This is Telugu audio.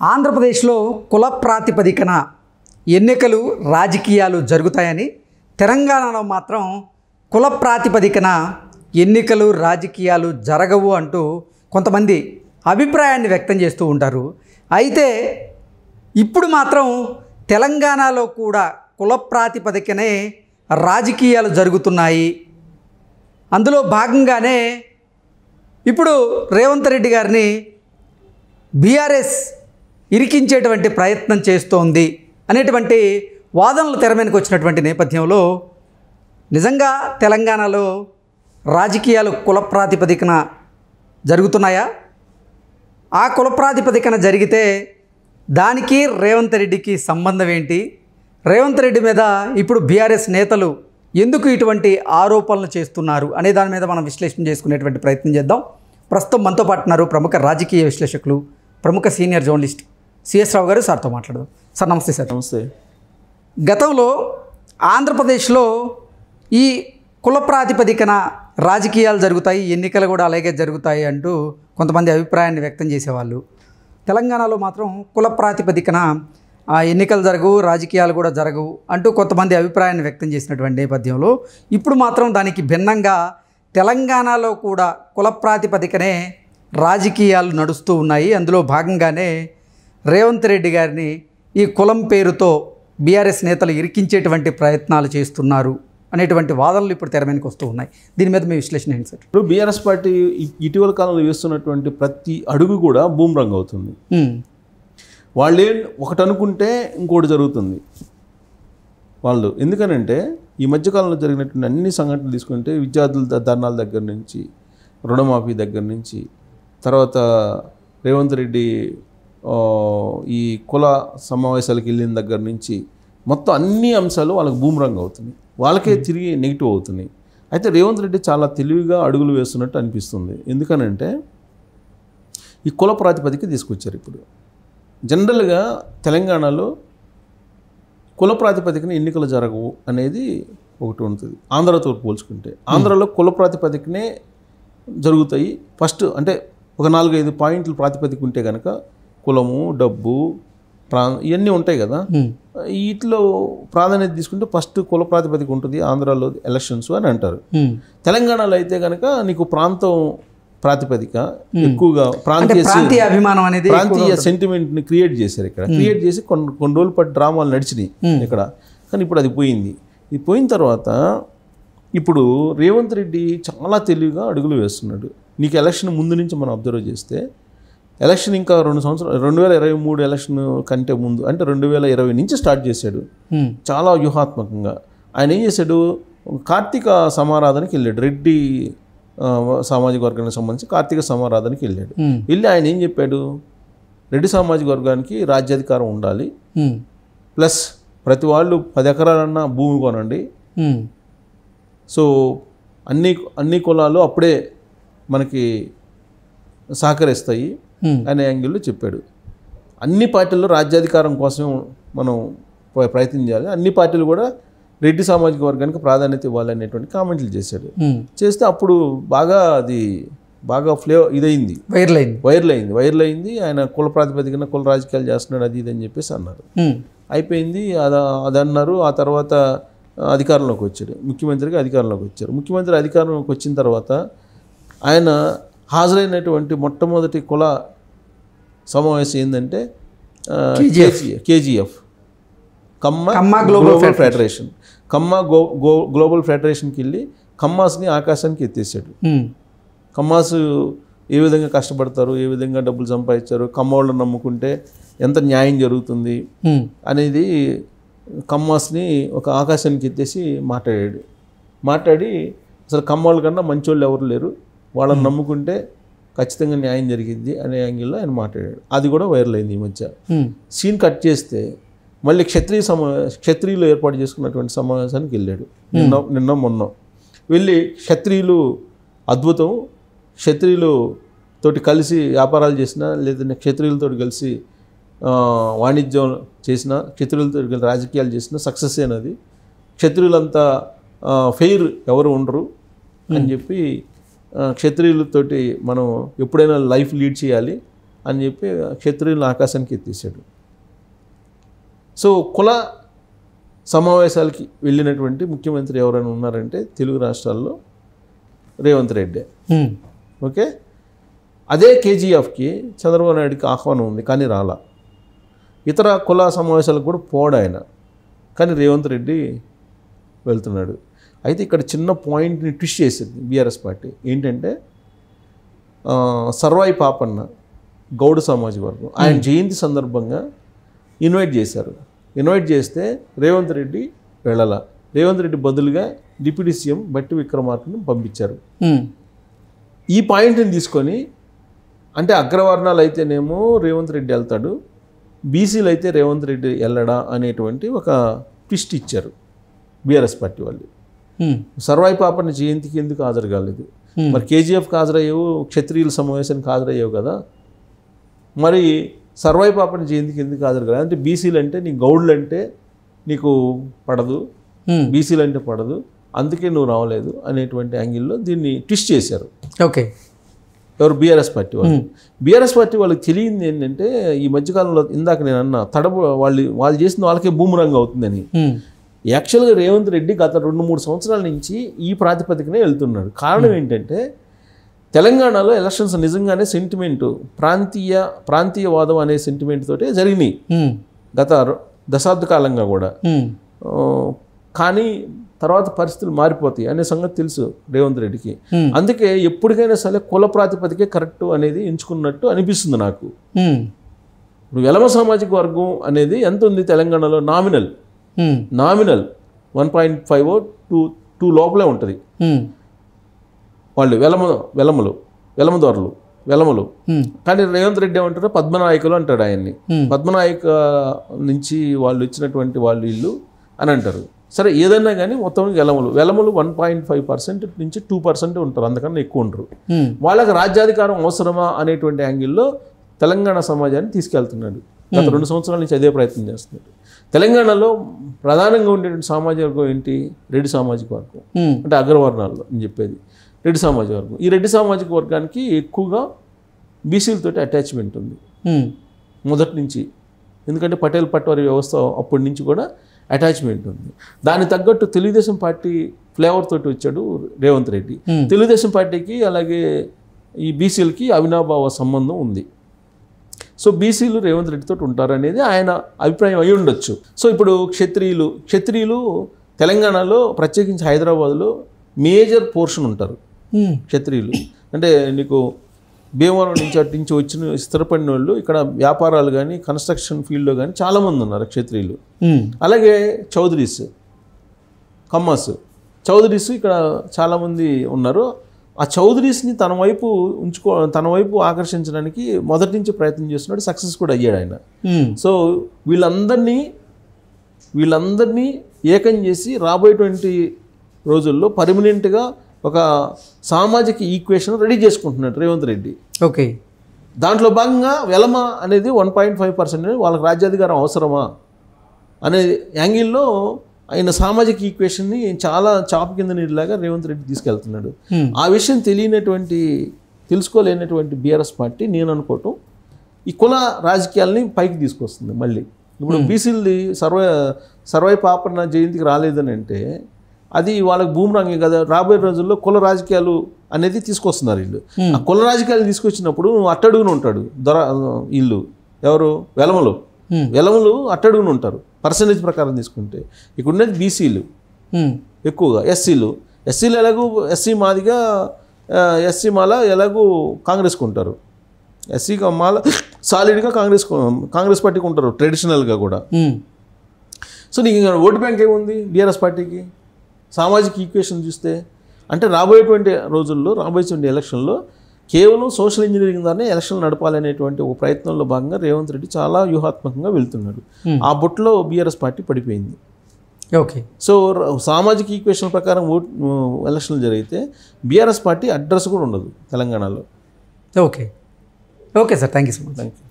ఆంధ్రప్రదేశ్లో కుల ప్రాతిపదికన ఎన్నికలు రాజకీయాలు జరుగుతాయని, తెలంగాణలో మాత్రం కుల ప్రాతిపదికన ఎన్నికలు రాజకీయాలు జరగవు అంటూ కొంతమంది అభిప్రాయాన్ని వ్యక్తం చేస్తూ ఉంటారు. అయితే ఇప్పుడు మాత్రం తెలంగాణలో కూడా కుల ప్రాతిపదికనే రాజకీయాలు జరుగుతున్నాయి. అందులో భాగంగానే ఇప్పుడు రేవంత్ రెడ్డి గారిని బీఆర్ఎస్ ఇరికించేటువంటి ప్రయత్నం చేస్తోంది అనేటువంటి వాదనలు తెర మీదకి వచ్చినటువంటి నేపథ్యంలో నిజంగా తెలంగాణలో రాజకీయాలు కుల ప్రాతిపదికన జరుగుతున్నాయా? ఆ కుల ప్రాతిపదికన జరిగితే దానికి రేవంత్ రెడ్డికి సంబంధం ఏంటి? రేవంత్ రెడ్డి మీద ఇప్పుడు బీఆర్ఎస్ నేతలు ఎందుకు ఇటువంటి ఆరోపణలు చేస్తున్నారు అనే దాని మీద మనం విశ్లేషణ చేసుకునేటువంటి ప్రయత్నం చేద్దాం. ప్రస్తుతం మనతో పాటు ఉన్నారు ప్రముఖ రాజకీయ విశ్లేషకులు, ప్రముఖ సీనియర్ జర్నలిస్ట్ సిఎస్ రావు గారు. సార్తో మాట్లాడదాం. సార్ నమస్తే. సార్ నమస్తే. గతంలో ఆంధ్రప్రదేశ్లో ఈ కుల ప్రాతిపదికన రాజకీయాలు జరుగుతాయి, ఎన్నికలు కూడా అలాగే జరుగుతాయి అంటూ కొంతమంది అభిప్రాయాన్ని వ్యక్తం చేసేవాళ్ళు. తెలంగాణలో మాత్రం కుల ప్రాతిపదికన ఎన్నికలు జరగవు, రాజకీయాలు కూడా జరగవు అంటూ కొంతమంది అభిప్రాయాన్ని వ్యక్తం చేసినటువంటి నేపథ్యంలో ఇప్పుడు మాత్రం దానికి భిన్నంగా తెలంగాణలో కూడా కుల ప్రాతిపదికనే రాజకీయాలు నడుస్తూ ఉన్నాయి. అందులో భాగంగానే రేవంత్ రెడ్డి గారిని ఈ కులం పేరుతో బీఆర్ఎస్ నేతలు ఇరికించేటువంటి ప్రయత్నాలు చేస్తున్నారు అనేటువంటి వాదనలు ఇప్పుడు తెర మీదకి వస్తూ ఉన్నాయి. దీని మీద మీ విశ్లేషణ ఏంటి సార్? ఇప్పుడు బీఆర్ఎస్ పార్టీ ఇటీవల కాలంలో వేస్తున్నటువంటి ప్రతి అడుగు కూడా బూమ్రాంగ్ అవుతుంది. వాళ్ళే ఒకటి అనుకుంటే ఇంకోటి జరుగుతుంది వాళ్ళు. ఎందుకనంటే ఈ మధ్యకాలంలో జరిగినటువంటి అన్ని సంఘటనలు తీసుకుంటే విద్యార్థుల ధర్నాల దగ్గర నుంచి, రుణమాఫీ దగ్గర నుంచి, తర్వాత రేవంత్ రెడ్డి ఈ కుల సమావేశాలకు వెళ్ళిన దగ్గర నుంచి మొత్తం అన్ని అంశాలు వాళ్ళకి బూమ్రాంగ్ అవుతున్నాయి, వాళ్ళకే తిరిగి నెగిటివ్ అవుతున్నాయి. అయితే రేవంత్ రెడ్డి చాలా తెలివిగా అడుగులు వేస్తున్నట్టు అనిపిస్తుంది. ఎందుకనంటే ఈ కుల ప్రాతిపదిక తీసుకొచ్చారు. ఇప్పుడు జనరల్గా తెలంగాణలో కుల ప్రాతిపదికన ఎన్నికలు జరగవు అనేది ఒకటి ఉంటుంది. ఆంధ్రతో పోల్చుకుంటే ఆంధ్రలో కుల ప్రాతిపదికనే జరుగుతాయి. ఫస్ట్ అంటే ఒక 4-5 పాయింట్లు ప్రాతిపదిక ఉంటే కనుక కులము, డబ్బు, ఇవన్నీ ఉంటాయి కదా. వీటిలో ప్రాధాన్యత తీసుకుంటే ఫస్ట్ కుల ప్రాతిపదిక ఉంటుంది ఆంధ్రాలో ఎలక్షన్స్ అని అంటారు. తెలంగాణలో అయితే కనుక నీకు ప్రాంతం ప్రాతిపదిక ఎక్కువగా ప్రాంతీయ అభిమానం అనేది, ప్రాంతీయ సెంటిమెంట్ని క్రియేట్ చేశారు. ఇక్కడ క్రియేట్ చేసి కొన్ని రోజుల పాటు డ్రామాలు నడిచినాయి ఇక్కడ. కానీ ఇప్పుడు అది పోయింది. ఇది పోయిన తర్వాత ఇప్పుడు రేవంత్ రెడ్డి చాలా తెలివిగా అడుగులు వేస్తున్నాడు. నీకు ఎలక్షన్ ముందు నుంచి మనం అబ్జర్వ్ చేస్తే ఎలక్షన్ ఇంకా 2 సంవత్సరాలు 2023 ఎలక్షన్ కంటే ముందు అంటే 2020 నుంచి స్టార్ట్ చేశాడు. చాలా వ్యూహాత్మకంగా ఆయన ఏం చేశాడు, కార్తీక సమారాధనకి వెళ్ళాడు. రెడ్డి సామాజిక వర్గానికి సంబంధించి కార్తీక సమారాధనకి వెళ్ళాడు. వెళ్ళి ఆయన ఏం చెప్పాడు, రెడ్డి సామాజిక వర్గానికి రాజ్యాధికారం ఉండాలి, ప్లస్ ప్రతి వాళ్ళు 10 ఎకరాలన్నా భూమి కొనండి, సో అన్ని కులాలు అప్పుడే మనకి సహకరిస్తాయి అనే యాంగిల్లో చెప్పాడు. అన్ని పార్టీల్లో రాజ్యాధికారం కోసం మనం ప్రయత్నం చేయాలి, అన్ని పార్టీలు కూడా రెడ్డి సామాజిక వర్గానికి ప్రాధాన్యత ఇవ్వాలి అనేటువంటి కామెంట్లు చేశాడు. చేస్తే అప్పుడు అది బాగా ఇదైంది, వైరల్ అయింది. ఆయన కుల ప్రాతిపదికన కుల రాజకీయాలు చేస్తున్నాడు అది ఇది అని చెప్పేసి అన్నారు. అయిపోయింది అది అన్నారు. ఆ తర్వాత అధికారంలోకి వచ్చాడు, ముఖ్యమంత్రి అధికారంలోకి వచ్చిన తర్వాత ఆయన హాజరైనటువంటి మొట్టమొదటి కుల సమావేశం ఏంటంటే కేజీఎఫ్, కమ్మ గ్లోబల్ ఫెడరేషన్. గ్లోబల్ ఫెడరేషన్కి వెళ్ళి కమ్మాస్ని ఆకాశానికి ఎత్తేసాడు. కమ్మాస్ ఏ విధంగా కష్టపడతారు, ఏ విధంగా డబ్బులు సంపాదించారు, కమ్మవాళ్ళని నమ్ముకుంటే ఎంత న్యాయం జరుగుతుంది అనేది కమ్మాస్ని ఒక ఆకాశానికి ఎత్తేసి మాట్లాడి అసలు కమ్మవాళ్ళ కన్నా మంచోళ్ళు ఎవరు లేరు, వాళ్ళని నమ్ముకుంటే ఖచ్చితంగా న్యాయం జరిగింది అనే యాంగిల్లో ఆయన మాట్లాడాడు. అది కూడా వైరల్ అయింది ఈ మధ్య. సీన్ కట్ చేస్తే మళ్ళీ క్షత్రియులు ఏర్పాటు చేసుకున్నటువంటి సమావేశానికి వెళ్ళాడు నిన్న మొన్న. వెళ్ళి క్షత్రియులు అద్భుతం, క్షత్రియులు తోటి కలిసి వ్యాపారాలు చేసినా లేదంటే క్షత్రియులతో కలిసి వాణిజ్యం చేసిన, క్షత్రియులతో కలిసి రాజకీయాలు చేసిన సక్సెస్ అయినది, క్షత్రియులంతా ఫెయిర్ ఎవరు ఉండరు అని చెప్పి క్షత్రియులతోటి మనం ఎప్పుడైనా లైఫ్ లీడ్ చేయాలి, అని చెప్పి క్షత్రియులను ఆకాశానికి ఎత్తేసాడు. సో కుల సమావేశాలకి వెళ్ళినటువంటి ముఖ్యమంత్రి ఎవరైనా ఉన్నారంటే తెలుగు రాష్ట్రాల్లో రేవంత్ రెడ్డి. ఓకే, అదే కేజీఎఫ్కి చంద్రబాబు నాయుడుకి ఆహ్వానం ఉంది కానీ రాలా. ఇతర కుల సమావేశాలకు కూడా పోడు ఆయన, కానీ రేవంత్ రెడ్డి వెళ్తున్నాడు. అయితే ఇక్కడ చిన్న పాయింట్ని ట్విస్ట్ చేసింది బీఆర్ఎస్ పార్టీ. ఏంటంటే సర్వాయి పాపన్న గౌడ సామాజిక వర్గం ఆయన జయంతి సందర్భంగా ఇన్వైట్ చేశారు. ఇన్వైట్ చేస్తే రేవంత్ రెడ్డి వెళ్ళాల. రేవంత్ రెడ్డి బదులుగా డిప్యూటీ సీఎం బట్టి విక్రమార్కని పంపించారు. ఈ పాయింట్ని తీసుకొని అంటే అగ్రవర్ణాలు అయితేనేమో రేవంత్ రెడ్డి వెళ్తాడు, బీసీలు అయితే రేవంత్ రెడ్డి వెళ్ళడా అనేటువంటి ఒక ట్విస్ట్ ఇచ్చారు బీఆర్ఎస్ పార్టీ వాళ్ళు. సర్వాయి పాపన్న జయంతికి ఎందుకు హాజరు కాలేదు? మరి కేజీఎఫ్కి హాజరయ్యావు, క్షత్రియుల సమావేశానికి హాజరయ్యావు కదా, మరి సర్వాయి పాపన్న జయంతికి ఎందుకు హాజరు కాలేదు? అంటే బీసీలు అంటే నీ గౌడ్లు అంటే నీకు పడదు, బీసీలు అంటే పడదు, అందుకే నువ్వు రావలేదు అనేటువంటి యాంగిల్లో దీన్ని ట్విస్ట్ చేశారు. ఓకే, ఎవరు? బీఆర్ఎస్ పార్టీ వాళ్ళు. బీఆర్ఎస్ పార్టీ వాళ్ళకి తెలియంది ఏంటంటే ఈ మధ్యకాలంలో ఇందాక నేను అన్న వాళ్ళు చేసిన వాళ్ళకే బూమరంగ్ అవుతుందని. యాక్చువల్గా రేవంత్ రెడ్డి గత 2-3 సంవత్సరాల నుంచి ఈ ప్రాతిపదికనే వెళ్తున్నాడు. కారణం ఏంటంటే తెలంగాణలో ఎలక్షన్స్ నిజంగానే సెంటిమెంటు ప్రాంతీయవాదం అనే సెంటిమెంట్ తోటే జరిగినాయి గత దశాబ్ద కాలంగా కూడా. కానీ తర్వాత పరిస్థితులు మారిపోతాయి అనే సంగతి తెలుసు రేవంత్ రెడ్డికి. అందుకే ఎప్పటికైనా సరే కుల ప్రాతిపదికే కరెక్ట్ అనేది ఎంచుకున్నట్టు అనిపిస్తుంది నాకు. ఇప్పుడు వెలమ సామాజిక వర్గం అనేది ఎంత ఉంది తెలంగాణలో? నామినల్ 1.5-2 లోపలే ఉంటుంది. వాళ్ళు వెలమదొరలు. కానీ రేవంత్ రెడ్డి ఏమంటారు? పద్మనాయకులు అంటాడు ఆయన్ని. పద్మనాయక నుంచి వాళ్ళు ఇచ్చినటువంటి వాళ్ళు వీళ్ళు అని అంటారు. సరే, ఏదన్నా కానీ మొత్తం వెలములు 1.5% నుంచి 2% ఉంటారు, అందుకన్నా ఎక్కువ ఉంటారు. వాళ్ళకి రాజ్యాధికారం అవసరమా అనేటువంటి యాంగిల్లో తెలంగాణ సమాజాన్ని తీసుకెళ్తున్నాడు. గత 2 సంవత్సరాల నుంచి అదే ప్రయత్నం చేస్తున్నాడు. తెలంగాణలో ప్రధానంగా ఉండేటువంటి సామాజిక వర్గం ఏంటి? రెడ్డి సామాజిక వర్గం. అంటే అగ్రవర్ణాల్లో నేను చెప్పేది రెడ్డి సామాజిక వర్గం. ఈ రెడ్డి సామాజిక వర్గానికి ఎక్కువగా బీసీలతోటి అటాచ్మెంట్ ఉంది మొదటి నుంచి. ఎందుకంటే పటేల్ పట్వారీ వ్యవస్థ అప్పటి నుంచి కూడా అటాచ్మెంట్ ఉంది. దానికి తగ్గట్టు తెలుగుదేశం పార్టీ ఫ్లేవర్ తోటి వచ్చాడు రేవంత్ రెడ్డి. తెలుగుదేశం పార్టీకి అలాగే ఈ బీసీలకి అవినాభావ సంబంధం ఉంది. సో బీసీలు రేవంత్ రెడ్డితో ఉంటారు అనేది ఆయన అభిప్రాయం అయి ఉండొచ్చు. సో ఇప్పుడు క్షత్రియులు తెలంగాణలో ప్రత్యేకించి హైదరాబాద్లో మేజర్ పోర్షన్ ఉంటారు క్షత్రియులు. అంటే నీకు భీమవరం నుంచి అటు నుంచి వచ్చిన స్థిరపడిన వాళ్ళు ఇక్కడ వ్యాపారాలు కానీ కన్స్ట్రక్షన్ ఫీల్డ్లో కానీ చాలామంది ఉన్నారు క్షత్రియులు. అలాగే చౌదరీస్ ఇక్కడ చాలామంది ఉన్నారు. ఆ చౌదరీస్ని తన వైపు ఆకర్షించడానికి మొదటి నుంచి ప్రయత్నం చేస్తున్నాడు, సక్సెస్ కూడా అయ్యాడు ఆయన. సో వీళ్ళందరినీ ఏకం చేసి రాబోయేటువంటి రోజుల్లో పర్మనెంట్గా ఒక సామాజిక ఈక్వేషన్ రెడీ చేసుకుంటున్నాడు రేవంత్ రెడ్డి. ఓకే, దాంట్లో భాగంగా వెలమ అనేది 1.5% వాళ్ళకి రాజ్యాధికారం అవసరమా అనే యాంగిల్లో ఆయన సామాజిక ఈక్వేషన్ని చాలా చాపు కింద నీటిలాగా రేవంత్ రెడ్డి తీసుకెళ్తున్నాడు. ఆ విషయం తెలుసుకోలేనటువంటి బీఆర్ఎస్ పార్టీ నేను అనుకోవటం ఈ కుల రాజకీయాలని పైకి తీసుకొస్తుంది మళ్ళీ. ఇప్పుడు బీసీలది సర్వై పాపన్న జయంతికి రాలేదని అంటే అది వాళ్ళకి బూమరాంగే కదా. రాబోయే రోజుల్లో కుల రాజకీయాలు అనేది తీసుకొస్తున్నారు వీళ్ళు. ఆ కుల రాజకీయాలు తీసుకొచ్చినప్పుడు అట్టడుగున ఉంటాడు వీళ్ళు ఎవరు? వెలమలు అట్టడుగున ఉంటారు పర్సంటేజ్ ప్రకారం తీసుకుంటే. ఇక్కడ ఉన్నది బీసీలు ఎక్కువగా, ఎస్సీలు ఎలాగూ ఎస్సీ మాల ఎలాగూ కాంగ్రెస్కి ఉంటారు. ఎస్సీ మాల సాలిడ్గా కాంగ్రెస్ పార్టీకి ఉంటారు ట్రెడిషనల్గా కూడా. సో నీకు ఓటు బ్యాంక్ ఏముంది బీఆర్ఎస్ పార్టీకి? సామాజిక ఈక్వేషన్ చూస్తే అంటే రాబోయేటువంటి రోజుల్లో రాబోయేటువంటి ఎలక్షన్లో కేవలం సోషల్ ఇంజనీరింగ్ ద్వారానే ఎలక్షన్లు నడపాలనేటువంటి ఒక ప్రయత్నంలో భాగంగా రేవంత్ రెడ్డి చాలా వ్యూహాత్మకంగా వెళ్తున్నాడు. ఆ బొట్లో బీఆర్ఎస్ పార్టీ పడిపోయింది. ఓకే, సో సామాజిక ఈక్వేషన్ ప్రకారం ఎలక్షన్లు జరిగితే బీఆర్ఎస్ పార్టీ అడ్రస్ కూడా ఉండదు తెలంగాణలో. Okay sir, thank you so much. Thank you.